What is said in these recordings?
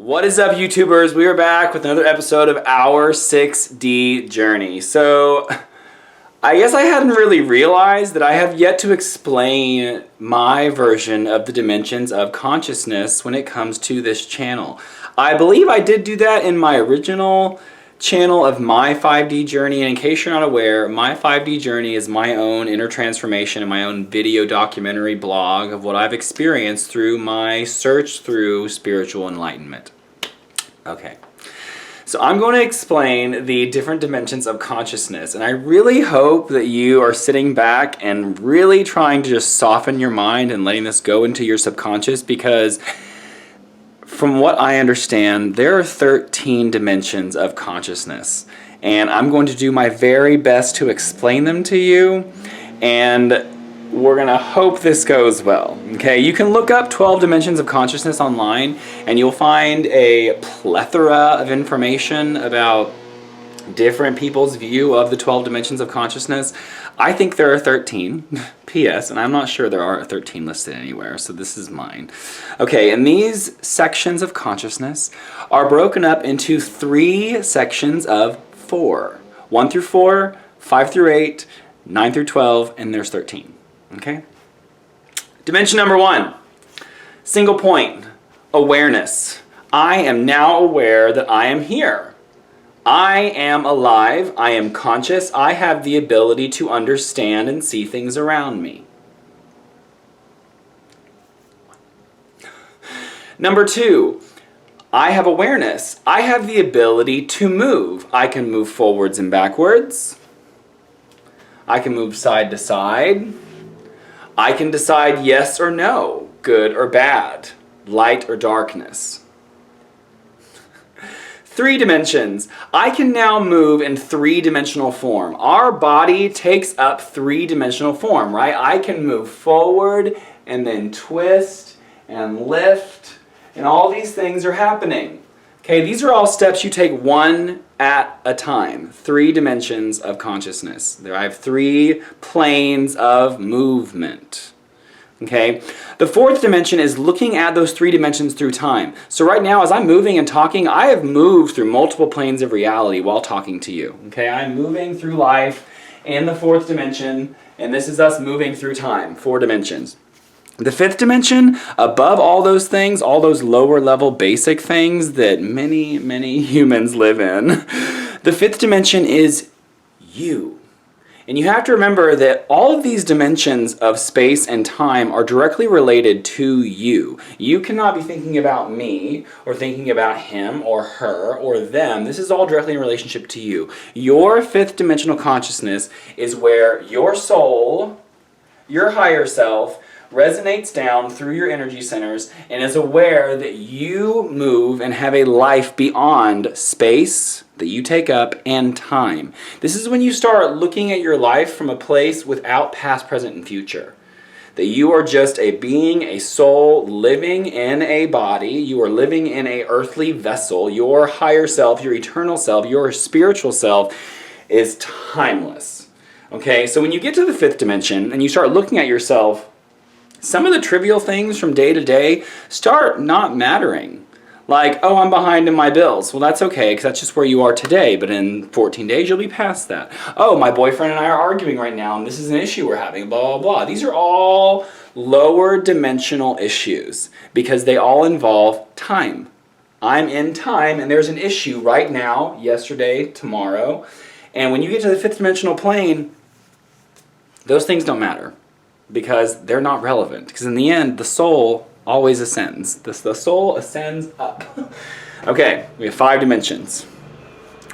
What is up, YouTubers? We are back with another episode of our 6D journey. So, I guess I hadn't really realized that I have yet to explain my version of the dimensions of consciousness when it comes to this channel. I believe I did do that in my original channel of my 5D journey, and in case you're not aware, my 5D journey is my own inner transformation and my own video documentary blog of what I've experienced through my search through spiritual enlightenment. Okay, so I'm going to explain the different dimensions of consciousness, and I really hope that you are sitting back and really trying to just soften your mind and letting this go into your subconscious, because from what I understand, there are 13 dimensions of consciousness, and I'm going to do my very best to explain them to you, and we're going to hope this goes well. Okay, you can look up 12 dimensions of consciousness online, and you'll find a plethora of information about different people's view of the 12 dimensions of consciousness. I think there are 13, P.S., and I'm not sure there are 13 listed anywhere, so this is mine. Okay, and these sections of consciousness are broken up into 3 sections of 4. 1 through 4, 5 through 8, 9 through 12, and there's 13. Okay? Dimension number 1, single point, awareness. I am now aware that I am here. I am alive, I am conscious, I have the ability to understand and see things around me. Number 2, I have awareness. I have the ability to move. I can move forwards and backwards. I can move side to side. I can decide yes or no, good or bad, light or darkness. 3 dimensions. I can now move in 3-dimensional form. Our body takes up 3-dimensional form, right? I can move forward and then twist and lift, and all these things are happening. Okay, these are all steps you take one at a time. 3 dimensions of consciousness. I have 3 planes of movement. Okay, the 4th dimension is looking at those 3 dimensions through time. So right now, as I'm moving and talking, I have moved through multiple planes of reality while talking to you. Okay, I'm moving through life in the 4th dimension, and this is us moving through time, 4 dimensions. The 5th dimension, above all those things, all those lower level basic things that many, many humans live in, the 5th dimension is you. And you have to remember that all of these dimensions of space and time are directly related to you. You cannot be thinking about me, or thinking about him, or her, or them. This is all directly in relationship to you. Your 5th dimensional consciousness is where your soul, your higher self, resonates down through your energy centers and is aware that you move and have a life beyond space that you take up and time. This is when you start looking at your life from a place without past, present, and future. That you are just a being, a soul, living in a body. You are living in an earthly vessel. Your higher self, your eternal self, your spiritual self is timeless. Okay, so when you get to the 5th dimension and you start looking at yourself, some of the trivial things from day to day start not mattering. Like, oh, I'm behind in my bills. Well, that's okay, because that's just where you are today, but in 14 days, you'll be past that. Oh, my boyfriend and I are arguing right now, and this is an issue we're having, blah, blah, blah. These are all lower dimensional issues, because they all involve time. I'm in time, and there's an issue right now, yesterday, tomorrow, and when you get to the 5th dimensional plane, those things don't matter. Because they're not relevant. Because in the end, the soul always ascends. The soul ascends up. Okay, we have 5 dimensions.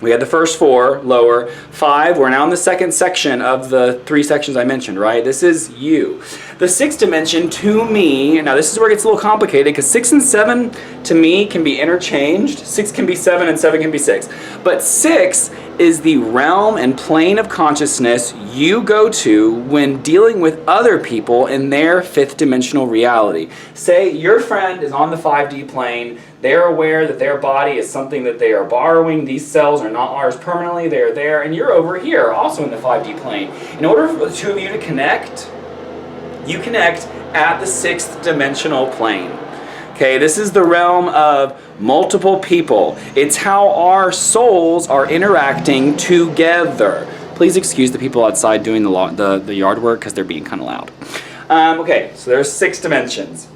We had the first 4, lower. 5, we're now in the 2nd section of the 3 sections I mentioned, right? This is you. The 6th dimension, to me, now this is where it gets a little complicated, because 6 and 7, to me, can be interchanged. 6 can be 7 and 7 can be 6. But 6 is the realm and plane of consciousness you go to when dealing with other people in their 5th dimensional reality. Say your friend is on the 5D plane, they're aware that their body is something that they are borrowing, these cells are not ours permanently, they're there, and you're over here, also in the 5D plane. In order for the 2 of you to connect, you connect at the 6th dimensional plane. Okay, Okay, this is the realm of multiple people. It's how our souls are interacting together. Please excuse the people outside doing the yard work because they're being kind of loud. Okay, so there's 6 dimensions.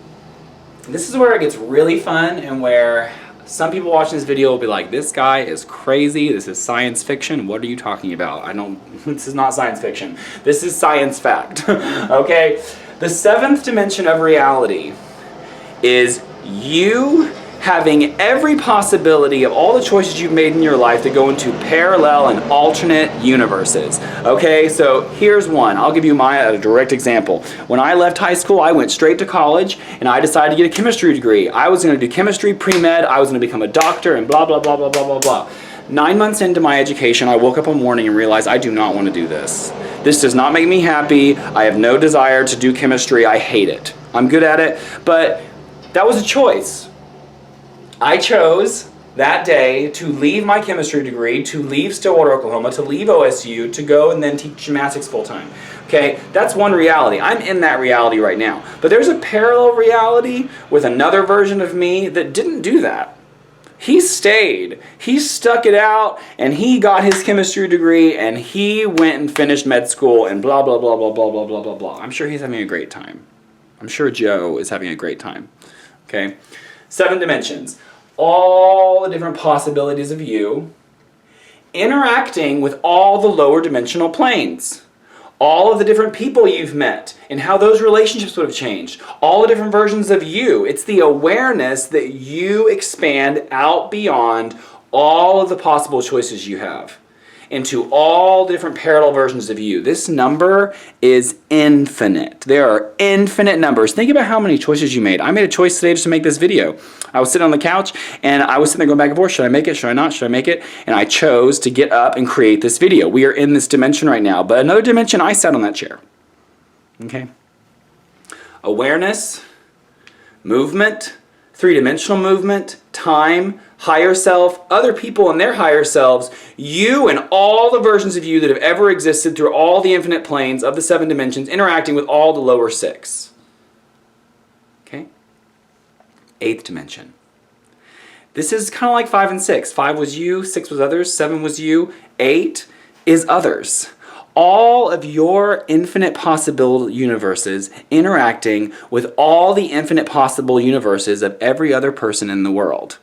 This is where it gets really fun and where some people watching this video will be like, this guy is crazy, this is science fiction, what are you talking about? This is not science fiction, this is science fact. Okay, the 7th dimension of reality is you having every possibility of all the choices you've made in your life to go into parallel and alternate universes. Okay, so here's one. I'll give you a direct example. When I left high school, I went straight to college and I decided to get a chemistry degree. I was going to do chemistry pre-med, I was going to become a doctor and blah, blah, blah, blah, blah, blah, blah. 9 months into my education, I woke up one morning and realized I do not want to do this. This does not make me happy. I have no desire to do chemistry. I hate it. I'm good at it, but that was a choice. I chose that day to leave my chemistry degree, to leave Stillwater, Oklahoma, to leave OSU, to go and then teach gymnastics full time. Okay, that's one reality. I'm in that reality right now. But there's a parallel reality with another version of me that didn't do that. He stayed. He stuck it out and he got his chemistry degree and he went and finished med school and blah, blah, blah, blah, blah, blah, blah, blah, blah. I'm sure he's having a great time. I'm sure Joe is having a great time. Okay, 7 dimensions. All the different possibilities of you interacting with all the lower dimensional planes. All of the different people you've met and how those relationships would have changed. All the different versions of you. It's the awareness that you expand out beyond all of the possible choices you have into all different parallel versions of you. This number is infinite. There are infinite numbers. Think about how many choices you made. I made a choice today just to make this video. I was sitting on the couch and I was sitting there going back and forth. Should I make it? Should I not? Should I make it? And I chose to get up and create this video. We are in this dimension right now, but another dimension, I sat on that chair. Okay? Awareness, movement, 3-dimensional movement, time, higher self, other people and their higher selves, you and all the versions of you that have ever existed through all the infinite planes of the 7 dimensions interacting with all the lower 6. Okay? 8th dimension. This is kind of like 5 and 6. 5 was you, 6 was others, 7 was you, 8 is others. All of your infinite possible universes interacting with all the infinite possible universes of every other person in the world.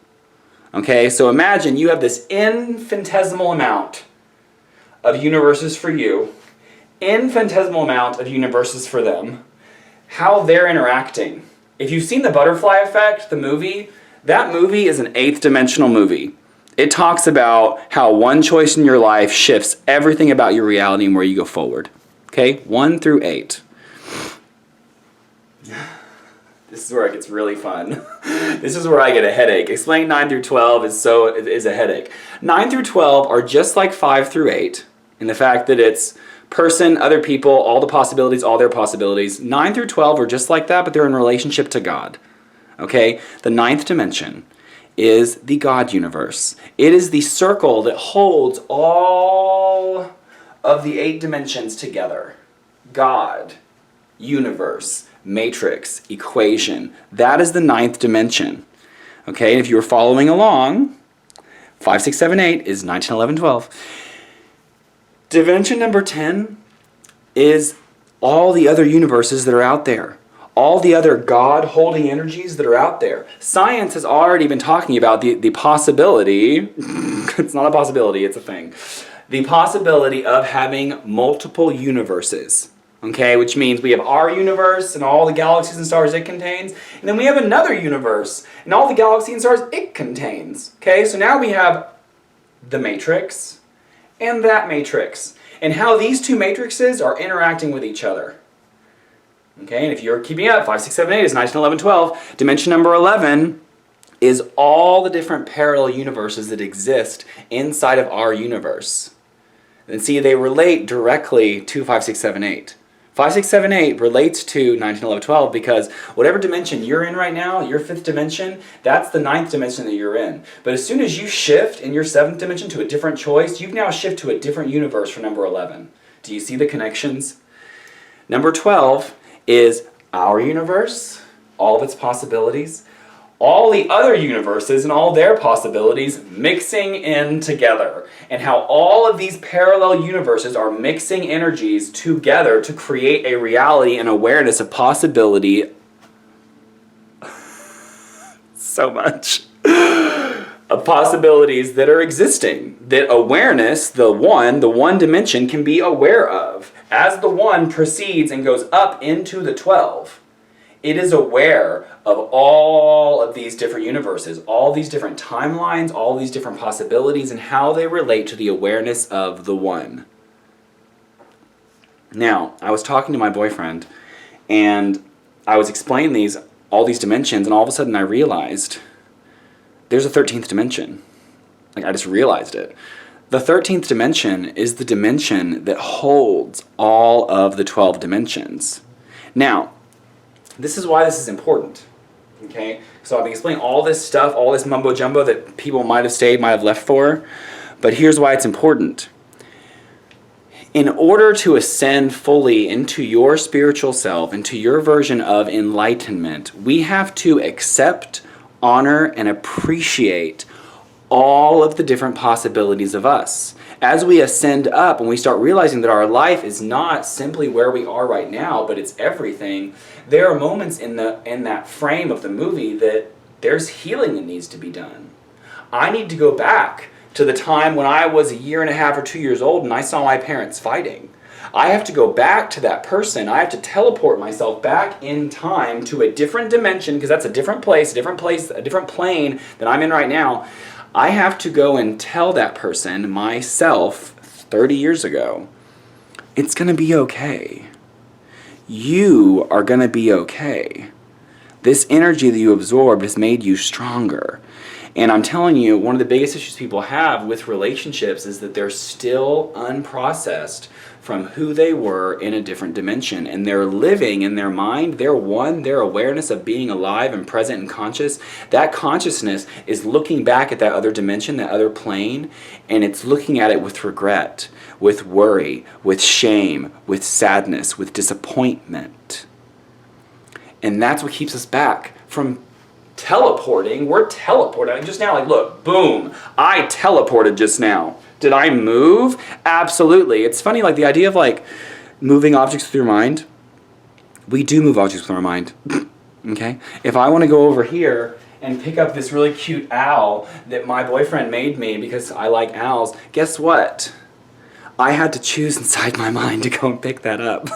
Okay, so imagine you have this infinitesimal amount of universes for you, infinitesimal amount of universes for them, how they're interacting. If you've seen The Butterfly Effect, the movie, that movie is an 8th dimensional movie. It talks about how one choice in your life shifts everything about your reality and where you go forward. Okay, 1 through 8. This is where it gets really fun. This is where I get a headache. Explaining 9 through 12 is a headache. 9 through 12 are just like 5 through 8 in the fact that it's person, other people, all the possibilities, all their possibilities. 9 through 12 are just like that, but they're in relationship to God. Okay, the 9th dimension is the God universe. It is the circle that holds all of the 8 dimensions together. God, universe, matrix, equation. That is the 9th dimension. Okay, and if you were following along, 5, 6, 7, 8 is 9, 10, 11, 12. Dimension number 10 is all the other universes that are out there. All the other God-holding energies that are out there. Science has already been talking about the possibility, it's not a possibility, it's a thing, the possibility of having multiple universes. Okay, which means we have our universe and all the galaxies and stars it contains, and then we have another universe and all the galaxies and stars it contains. Okay, so now we have the matrix and that matrix, and how these two matrices are interacting with each other. Okay, and if you're keeping up, 5, 6, 7, 8 is 9, 10, 11, 12. Dimension number 11 is all the different parallel universes that exist inside of our universe. And see, they relate directly to 5, 6, 7, 8. 5, 6, 7, 8 relates to 9, 10, 11, 12 because whatever dimension you're in right now, your 5th dimension, that's the 9th dimension that you're in. But as soon as you shift in your 7th dimension to a different choice, you've now shifted to a different universe for number 11. Do you see the connections? Number 12 is our universe, all of its possibilities, all the other universes and all their possibilities mixing in together, and how all of these parallel universes are mixing energies together to create a reality and awareness of possibility. So much. Of possibilities that are existing, that awareness, the one dimension, can be aware of. As the one proceeds and goes up into the 12, it is aware of all of these different universes, all these different timelines, all these different possibilities, and how they relate to the awareness of the one. Now, I was talking to my boyfriend, and I was explaining all these dimensions, and all of a sudden I realized there's a 13th dimension. Like, I just realized it. The 13th dimension is the dimension that holds all of the 12 dimensions. Now, this is why this is important. Okay? So I've been explaining all this stuff, all this mumbo jumbo that people might have left for. But here's why it's important. In order to ascend fully into your spiritual self, into your version of enlightenment, we have to accept, honor, and appreciate all of the different possibilities of us. As we ascend up and we start realizing that our life is not simply where we are right now, but it's everything, there are moments in that frame of the movie that there's healing that needs to be done. I need to go back to the time when I was 1.5 years or 2 years old and I saw my parents fighting. I have to go back to that person. I have to teleport myself back in time to a different dimension, because that's a different place, a different plane than I'm in right now. I have to go and tell that person, myself, 30 years ago, it's going to be okay. You are going to be okay. This energy that you absorbed has made you stronger. And I'm telling you, one of the biggest issues people have with relationships is that they're still unprocessed from who they were in a different dimension. And they're living in their mind, their awareness of being alive and present and conscious. That consciousness is looking back at that other dimension, that other plane, and it's looking at it with regret, with worry, with shame, with sadness, with disappointment. And that's what keeps us back from teleporting. We're teleporting just now. Like, look, boom, I teleported just now. Did I move? Absolutely. It's funny, like the idea of like moving objects with your mind. We do move objects with our mind. Okay? If I want to go over here and pick up this really cute owl that my boyfriend made me because I like owls, guess what? I had to choose inside my mind to go and pick that up,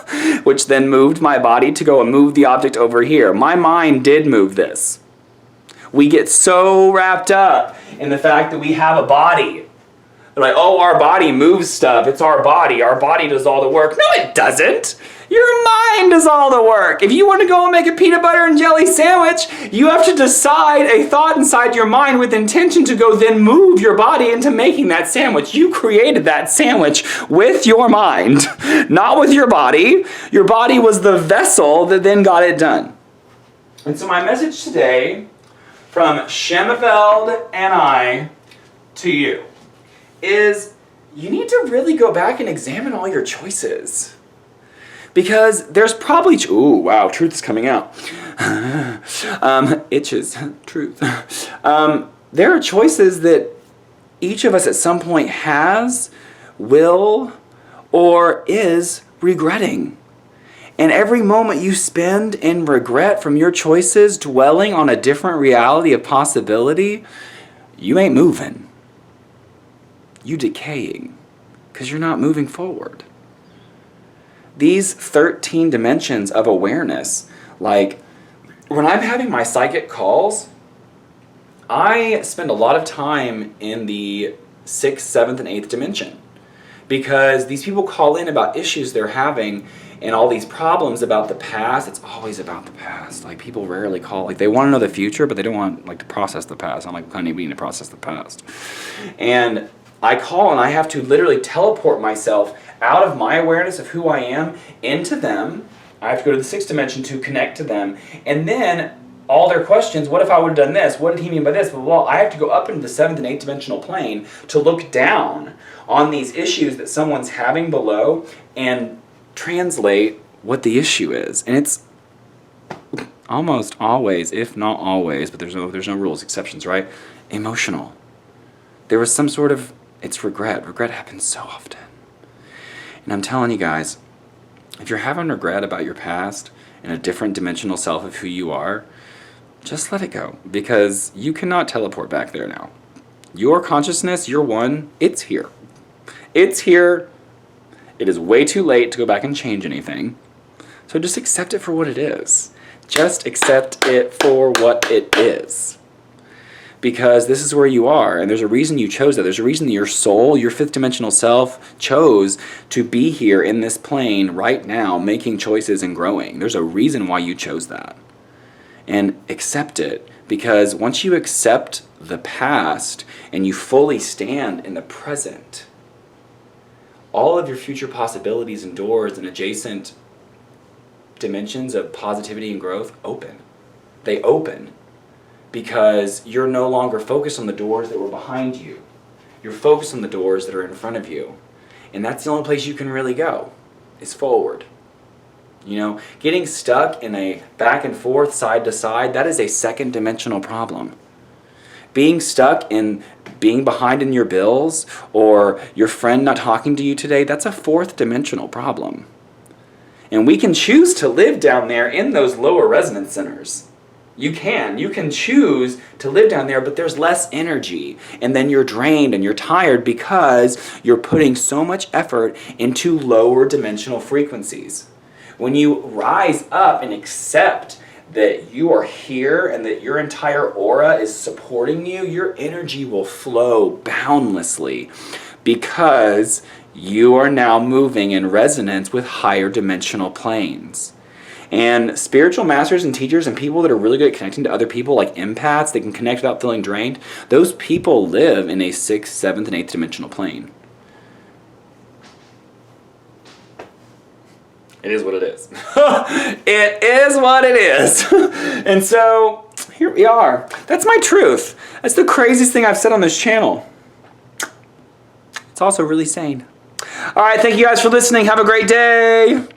which then moved my body to go and move the object over here. My mind did move this. We get so wrapped up in the fact that we have a body. They're like, oh, our body moves stuff. It's our body. Our body does all the work. No, it doesn't. Your mind does all the work. If you want to go and make a peanut butter and jelly sandwich, you have to decide a thought inside your mind with intention to go then move your body into making that sandwich. You created that sandwich with your mind, not with your body. Your body was the vessel that then got it done. And so my message today from Shemefeld and I to you is you need to really go back and examine all your choices. Because there's probably... Ooh, wow, truth is coming out. Itches. Truth. There are choices that each of us at some point has, will, or is regretting. And every moment you spend in regret from your choices, dwelling on a different reality of possibility, you ain't moving. You decaying, because you're not moving forward. These 13 dimensions of awareness, like when I'm having my psychic calls, I spend a lot of time in the 6th, 7th, and 8th dimension, because these people call in about issues they're having and all these problems about the past. It's always about the past. Like, people rarely call, like, they want to know the future, but they don't want, like, to process the past. I'm like, honey, we need to process the past. And I call and I have to literally teleport myself out of my awareness of who I am into them. I have to go to the 6th dimension to connect to them. And then all their questions, what if I would have done this? What did he mean by this? Blah, blah, blah. I have to go up into the 7th and 8th dimensional plane to look down on these issues that someone's having below and translate what the issue is. And almost always, if not always, but there's no rules, exceptions, right? Emotional. There was some sort of, it's regret. Regret happens so often. And I'm telling you guys, if you're having regret about your past and a different dimensional self of who you are, just let it go, because you cannot teleport back there now. Your consciousness, your one, it's here. It's here. It is way too late to go back and change anything. So just accept it for what it is. Just accept it for what it is. Because this is where you are, and there's a reason you chose that. There's a reason that your soul, your fifth dimensional self, chose to be here in this plane right now, making choices and growing. There's a reason why you chose that. And accept it, because once you accept the past and you fully stand in the present, all of your future possibilities and doors and adjacent dimensions of positivity and growth open. They open because you're no longer focused on the doors that were behind you. You're focused on the doors that are in front of you. And that's the only place you can really go, is forward. You know, getting stuck in a back and forth, side to side, that is a second dimensional problem. Being stuck in being behind in your bills or your friend not talking to you today, that's a fourth dimensional problem. And we can choose to live down there in those lower resonance centers. You can choose to live down there, but there's less energy. And then you're drained and you're tired because you're putting so much effort into lower dimensional frequencies. When you rise up and accept that you are here and that your entire aura is supporting you, your energy will flow boundlessly because you are now moving in resonance with higher dimensional planes. And spiritual masters and teachers and people that are really good at connecting to other people, like empaths, they can connect without feeling drained, those people live in a 6th, 7th, and 8th dimensional plane. It is what it is. It is what it is. And so, here we are. That's my truth. That's the craziest thing I've said on this channel. It's also really sane. All right, thank you guys for listening. Have a great day.